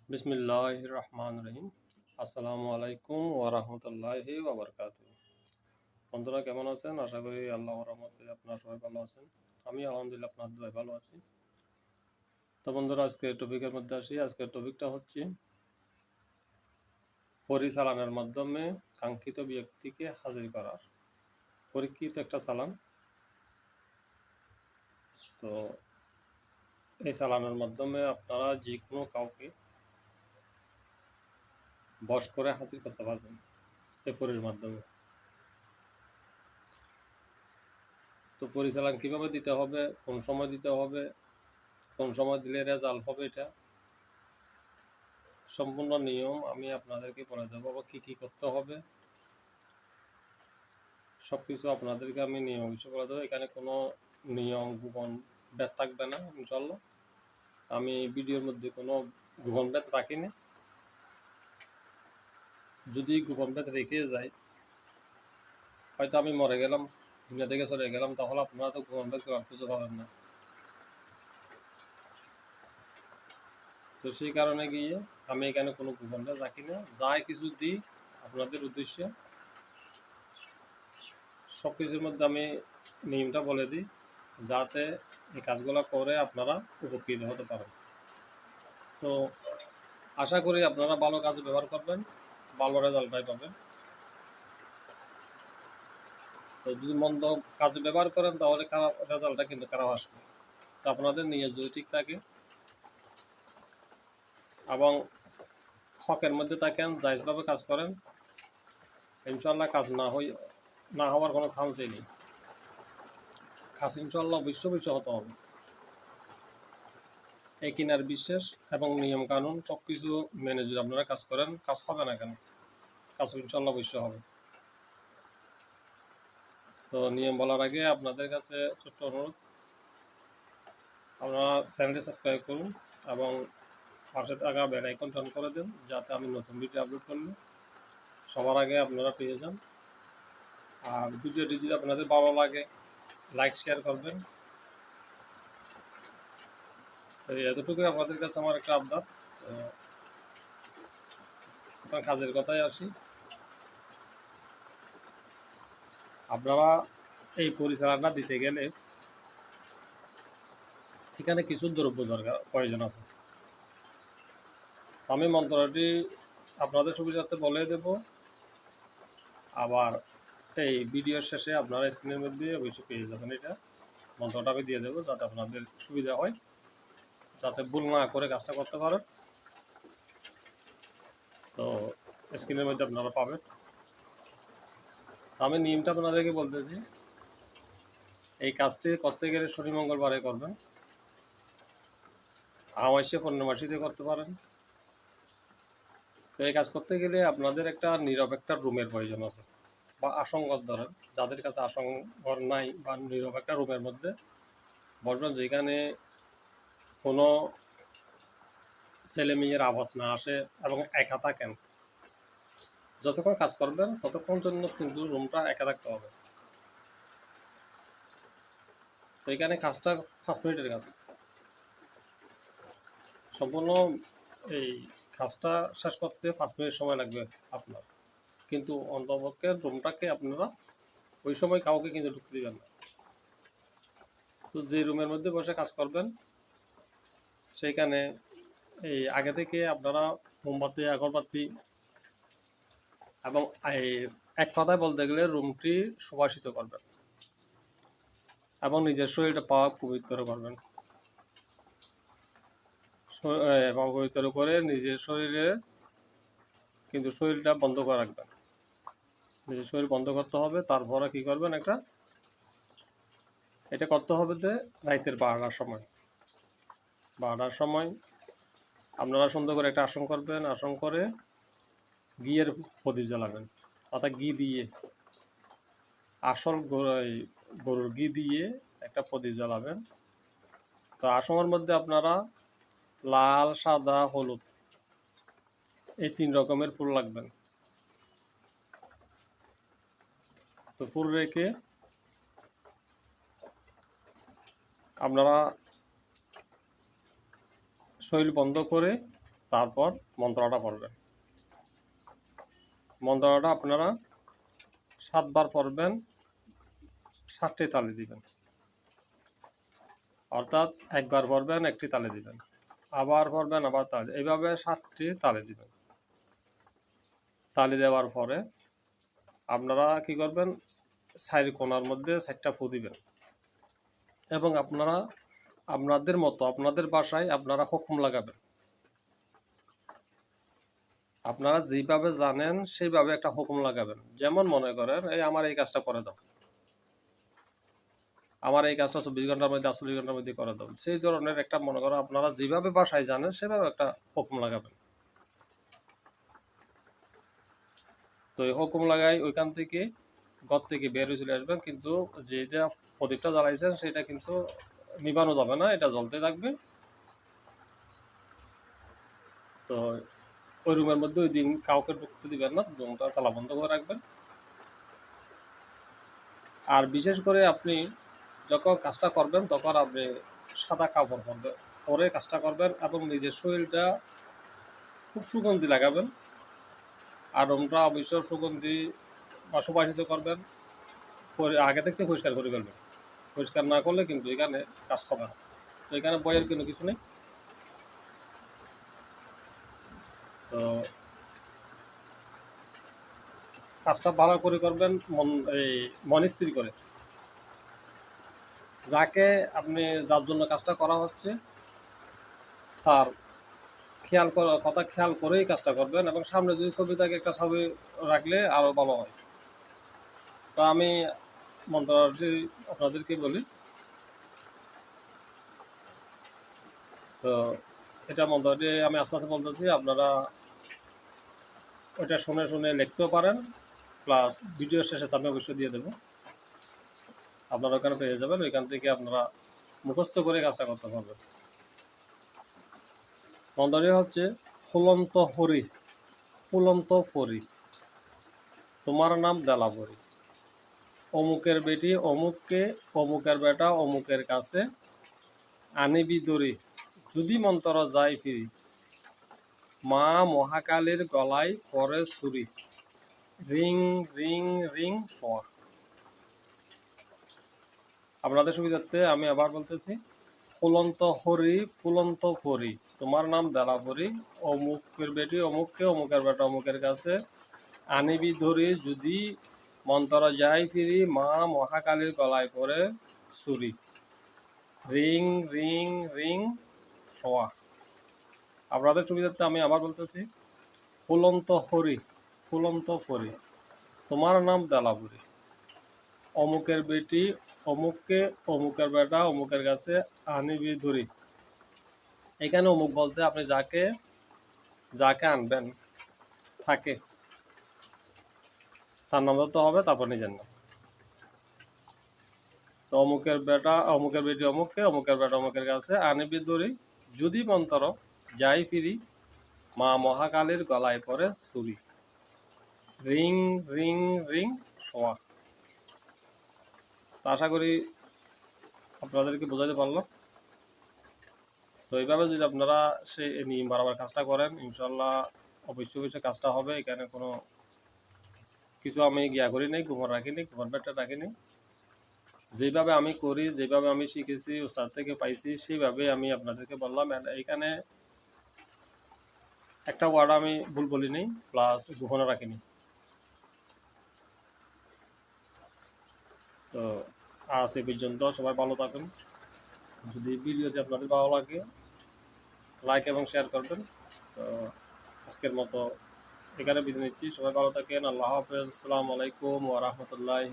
বিসমিল্লাহির রহমানির রহিম। আসসালামু আলাইকুম ওয়া রাহমাতুল্লাহি ওয়া বারাকাতুহু। বন্ধুরা কেমন আছেন? আশা করি আল্লাহর রহমতে আপনারা সবাই ভালো আছেন। আমি আলহামদুলিল্লাহ আপনাদের দোয়ায় ভালো আছি। তো বন্ধুরা আজকের টপিকের মধ্যে আসি। আজকের টপিকটা হচ্ছে পরিচালনার মাধ্যমে কাঙ্ক্ষিত ব্যক্তিকে হাজির করার পরীক্ষিত একটা চালান। তো এই চালানের মাধ্যমে আপনারা যে কোনো কাউকে বশ করে হাজির করতে পারবেন এই পরীর মাধ্যমে। তো পরিচালন কিভাবে দিতে হবে, কোন সময় দিতে হবে, কোন সময় দিলে রেজাল্ট হবে, এটা সম্পূর্ণ নিয়ম আমি আপনাদেরকে বলে দেবো বা কী কী করতে হবে সব কিছু আপনাদেরকে আমি নিয়ম বিষয় বলে দেবো। এখানে কোনো নিয়ম গোপন ভেদ থাকবে না ইনশাল্লাহ। আমি ভিডিওর মধ্যে কোনো গোপন ভেদ রাখি না। যদি গোপন ভেদ রেখে যাই, হয়তো আমি মরে গেলাম, দুনিয়া থেকে চলে গেলাম, তাহলে আপনারা তো গোপন ভেদ খুঁজে পাবেন না। তো সেই কারণে গিয়ে আমি এখানে কোনো গোপন ভেদ রাখি না। যাই কিছু দিই আপনাদের উদ্দেশ্যে সব কিছুর মধ্যে আমি নিয়মটা বলে দিই, যাতে এই কাজগুলো করে আপনারা উপকৃত হতে পারেন। তো আশা করি আপনারা ভালো কাজে ব্যবহার করবেন, ভালো রেজাল্টটাই পাবেন। তো যদি মন্দ কাজে ব্যবহার করেন তাহলে খারাপ রেজাল্টটা কিন্তু খারাপ আসবে। তো আপনাদের নিয়ত যদি ঠিক থাকে এবং হকের মধ্যে থাকেন, জায়েজভাবে কাজ করেন, ইনশাল্লাহ কাজ না হওয়ার কোনো চান্সই নেই। কাজ ইনশাল্লাহ অবশ্যই হতে হবে। এই কিনার বিশ্বাস এবং নিয়ম কানুন সব কিছু মেনে যদি আপনারা কাজ করেন, কাজ হবে না কেন? কাজ ইনশাল্লাহ অবশ্যই হবে। তো নিয়ম বলার আগে আপনাদের কাছে ছোট্ট অনুরোধ, আপনারা চ্যানেলটি সাবস্ক্রাইব করুন এবং পাশে থাকা বেল আইকনটা অন করে দেন, যাতে আমি নতুন ভিডিও আপলোড করলে সবার আগে আপনারা পেয়ে যান। আর ভিডিওটি যদি আপনাদের ভালো লাগে লাইক শেয়ার করবেন। তো এতটুকুই আপনাদের কাছে আমার একটা আবদার। আপনার কাজের কথায় আসি। আপনারা এই পরিচালনা দিতে গেলে এখানে কিছু দ্রব্য প্রয়োজন আছে। আমি মন্ত্রটি আপনাদের সুবিধার্থে বলে দেব, আবার এই ভিডিওর শেষে আপনারা স্ক্রিনের মধ্যে অবশ্যই পেয়ে যাবেন। এটা মন্ত্রটা আমি দিয়ে দেবো যাতে আপনাদের সুবিধা হয়, যাতে ভুল না করে কাজটা করতে পারেন। তো স্ক্রিনের মধ্যে আপনারা পাবেন। আমি নিয়মটা আপনাদেরকে বলতেছি। এই কাজটি করতে গেলে শনি মঙ্গলবারে করবেন, আমাইশে পূর্ণমাসীতে করতে পারেন। তো এই কাজ করতে গেলে আপনাদের একটা নীরব একটা রুমের প্রয়োজন আছে, বা আসন ঘর ধরেন, যাদের কাছে আসন ঘর নাই, বা নীরব একটা রুমের মধ্যে বসবেন, যেখানে কোনো ছেলে মেয়ের আওয়াজ না আসে এবং একা থাকেন। যতক্ষণ কাজ করবেন ততক্ষণ জন্য কিন্তু রুমটা একা থাকতে হবে। তো এখানে কাজটা 5 মিনিটের কাজ, সম্পূর্ণ এই কাজটা শেষ করতে 5 মিনিট সময় লাগবে আপনার, কিন্তু অন্তপক্ষে রুমটাকে আপনারা ওই সময় কাউকে কিন্তু ঢুকতে দেবেন না। তো যে রুমের মধ্যে বসে কাজ করবেন সেইখানে এই আগে থেকে আপনারা মোমবাতি, আগরবাতি এবং এই এক কথায় বলতে গেলে রুমটি সুবাসিত করবেন এবং নিজের শরীরটা পবিত্র করবেন। পবিত্র করে নিজের শরীরে কিন্তু শরীরটা বন্ধ করে রাখবেন। নিজের শরীর বন্ধ করতে হবে। তারপরে কি করবেন, এটা করতে হবে যে রাতের 12টার সময় আপনারা সুন্দর করে একটা আসন করবেন। আসন করে ঘিয়ের প্রদীপ জ্বালাবেন, অর্থাৎ ঘি দিয়ে, আসল গরুর ঘি দিয়ে একটা প্রদীপ জ্বালাবেন। তো আসনের মধ্যে আপনারা লাল, সাদা, হলুদ এই 3 রকমের ফুল লাগবেন। তো ফুল রেখে আপনারা শরীর বন্ধ করে তারপর মন্ত্রটা পড়বেন। মন্ত্রটা আপনারা 7 বার পড়বেন, 7টি তালি দিবেন। অর্থাৎ একবার পড়বেন, একটি তালি দিবেন, আবার পড়বেন, আবার তালি, এইভাবে 7টি তালি দিবেন। তালি দেওয়ার পরে আপনারা কি করবেন, চার কোণার মধ্যে 4টা ফু দিবেন এবং আপনারা আপনাদের মতো আপনাদের বাসায় আপনারা হুকুম লাগাবেন। আপনারা যেভাবে জানেন সেইভাবে একটা হুকুম লাগাবেন। যেমন মনে করেন, এই আমার এই কাজটা করে দাও, আমার এই কাজটা 24 ঘন্টার মধ্যে 48 ঘন্টার মধ্যে করে দাও, সেই ধরনের একটা মনে করো আপনারা যেভাবে বাসায় জানেন সেভাবে একটা হুকুম লাগাবেন। তো এই হুকুম লাগাই ওইখান থেকে ঘর থেকে বের হয়ে চলে আসবেন, কিন্তু যেটা প্রদীপটা জ্বালাইছেন সেটা কিন্তু নিবানো যাবে না, এটা জ্বলতে থাকবে। তো ওই রুমের মধ্যে ওই দিন কাউকে ঢুকতে দিবেন না, রুমটা তালা বন্ধ করে রাখবেন। আর বিশেষ করে আপনি যখন কাজটা করবেন তখন আপনি সাদা কাপড় পরে কাজটা করবেন এবং নিজের শরীরটা খুব সুগন্ধি লাগাবেন। আর রুমটা অবশ্য সুগন্ধি বা সুবাসিত করবেন, আগে থেকে পরিষ্কার করে ফেলবেন। পরিষ্কার না করলে কিন্তু এখানে কাজ হবে না। তো এখানে বইয়ের কোনো কিছু নেই। তো কাজটা ভালো করে করবেন, মন স্থির করে। যাকে আপনি যার জন্য কাজটা করা হচ্ছে তার কথা খেয়াল করেই কাজটা করবেন এবং সামনে যদি ছবি থাকে একটা ছবি রাখলে আরো ভালো হয়। তো আমি মন্ত্রটি আপনাদেরকে বলি। তো এটা মন্ত্রটি আমি আস্তে আস্তে বলতেছি, আপনারা ওইটা শুনে শুনে লিখতেও পারেন, প্লাস ভিডিও শেষে আমি অবশ্যই দিয়ে দেবো, আপনারা ওখানে পেয়ে যাবেন। ওইখান থেকে আপনারা মুখস্থ করে কাজটা করতে পারবেন। মন্ত্রটি হচ্ছে ফুলন্ত হরি, ফুলন্ত পরি, তোমার নাম দেলাবরি, অমুকের বেটি অমুককে, অমুকের বেটা অমুকের কাছে, আনিবি দড়ি, যদি মন্তর যায় ফিরি, মা মহাকালীর গলায় পরে ছুরি, রিং রিং রিং সোয়া। আপনাদের সুবিধার্থে আমি আবার বলতেছি, ফুলন্ত হরি, ফুলন্ত পরি, তোমার নাম দেলাবরি, অমুকের বেটি অমুককে, অমুকের বেটা অমুকের কাছে, আনিবি ধরি, যদি মন্তর যায় ফিরি, মা মহাকালীর গলায় পরে ছুরি, রিং রিং রিং সোয়া। আপনাদের সুবিধার্থে আমি আবার বলতেছি, ফুলন্ত হরি, ফুলন্ত পরি, তোমার নাম দেলাবরি, অমুকের বেটি অমুককে, অমুকের বেটা অমুকের কাছে, আনিবি ধরি। এখানে অমুক বলতে আপনি যাকে যাকে আনবেন থাকে তার নাম ধরতে হবে, তারপর নিজের নাম। তো অমুকের বেটা অমুকের বেটি অমুককে, অমুকের বেটা অমুকের কাছে, আনিবি ধরি, যদি মন্তর যাই ফিরি, মা মহাকালীর গলায় পরে ছুরি, রিং রিং রিং সোয়া। আশা করি আপনাদেরকে বোঝাতে পারলাম। তো এইভাবে যদি আপনারা সেই নিয়ম বরাবর কাজটা করেন, ইনশাল্লাহ অবশ্যই অবশ্যই কাজটা হবে। এখানে কোনো কিছু আমি গিয়া করি নাই, গোমর রাখিনি, গোমর ব্যাটটা রাখিনি। যেভাবে আমি করি, যেভাবে আমি শিখেছি, ওস্তাদ থেকে পাইছি, সেইভাবে আমি আপনাদেরকে বললাম। এইখানে একটা ওয়ার্ড আমি ভুল বলি নাই, প্লাস গোপনে রাখিনি। তো আজ এ পর্যন্ত, সবাই ভালো থাকুন। যদি ভিডিওটি আপনাদের ভালো লাগে, লাইক এবং শেয়ার করবেন। তো আজকের মতো এখানে বিদায় নিচ্ছি, সবাই ভালো থাকেন। আল্লাহ হাফেজ, আসসালামু আলাইকুম ওয়া রাহমাতুল্লাহি।